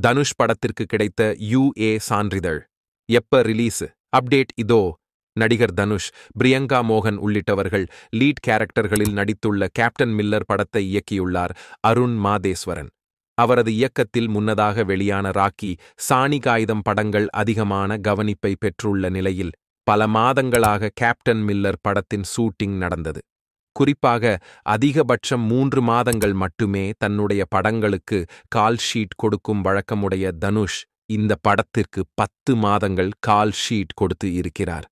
தனுஷ் படத்திற்கு கிடைத்த UA சான்றிதழ். எப்ப ரிலீஸ்? அப்டேட் இதோ. நடிகர் தனுஷ், பிரியங்கா மோகன் உள்ளிட்டவர்கள் லீட் கேரக்டர்களில் நடித்துள்ள கேப்டன் மில்லர் படத்தை இயக்கியுள்ளார் அருண் மாதேஸ்வரன். அவரது இயக்கத்தில் முன்னதாக வெளியான ராக்கி, சாணிகாயுதம் படங்கள் அதிகமான கவனிப்பை பெற்றுள்ள நிலையில் பல மாதங்களாக கேப்டன் மில்லர் படத்தின் ஷூட்டிங் நடந்தது. குறிப்பாக அதிகபட்சம் 3 மாதங்கள் மட்டுமே தன்னுடைய படங்களுக்கு கால் ஷீட் கொடுக்கும் வழக்கமுடைய தனுஷ் இந்த படத்திற்கு 10 மாதங்கள் கால் ஷீட் கொடுத்து இருக்கிறார்.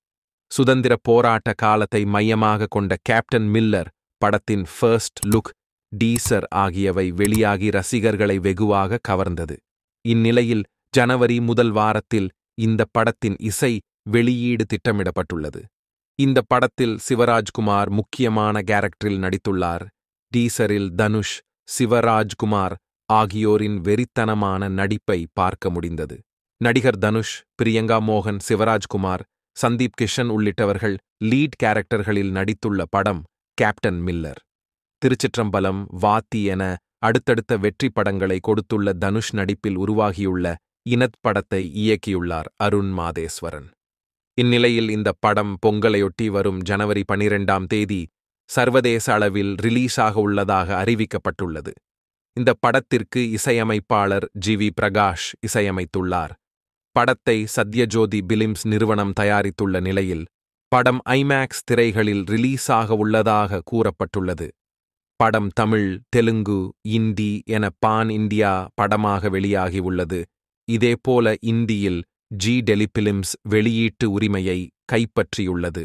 சுதந்திர போராட்ட காலத்தை மையமாக கொண்ட கேப்டன் மில்லர் படத்தின் ஃபர்ஸ்ட் லுக், டீசர் ஆகியவை வெளியாகி ரசிகர்களை வெகுவாக கவர்ந்தது. இந்நிலையில் ஜனவரி முதல் வாரத்தில் இந்த படத்தின் இசை வெளியீடு திட்டமிடப்பட்டுள்ளது. இந்த படத்தில் சிவராஜ்குமார் முக்கியமான கேரக்டரில் நடித்துள்ளார். டீசரில் தனுஷ், சிவராஜ்குமார் ஆகியோரின் வெறித்தனமான நடிப்பை பார்க்க முடிந்தது. நடிகர் தனுஷ், பிரியங்கா மோகன், சிவராஜ்குமார், சந்தீப் கிஷன் உள்ளிட்டவர்கள் லீட் கேரக்டர்களில் நடித்துள்ள படம் கேப்டன் மில்லர். திருச்சிற்றம்பலம், வாத்தி என அடுத்தடுத்த வெற்றி படங்களை கொடுத்துள்ள தனுஷ் நடிப்பில் உருவாகியுள்ள இனத் படத்தை இயக்கியுள்ளார் அருண் மாதேஸ்வரன். இந்நிலையில் இந்த படம் பொங்கலையொட்டி வரும் ஜனவரி 12ஆம் தேதி சர்வதேச அளவில் ரிலீஸாக உள்ளதாக அறிவிக்கப்பட்டுள்ளது. இந்த படத்திற்கு இசையமைப்பாளர் GV பிரகாஷ் இசையமைத்துள்ளார். படத்தை சத்யஜோதி பிலிம்ஸ் நிறுவனம் தயாரித்துள்ள நிலையில் படம் ஐமேக்ஸ் திரைகளில் ரிலீஸாக உள்ளதாக கூறப்பட்டுள்ளது. படம் தமிழ், தெலுங்கு, இந்தி என பான் இந்தியா படமாக வெளியாகி உள்ளது. இதேபோல இந்தியில் G டெலிபிலிம்ஸ் வெளியீட்டு உரிமையை கைப்பற்றியுள்ளது.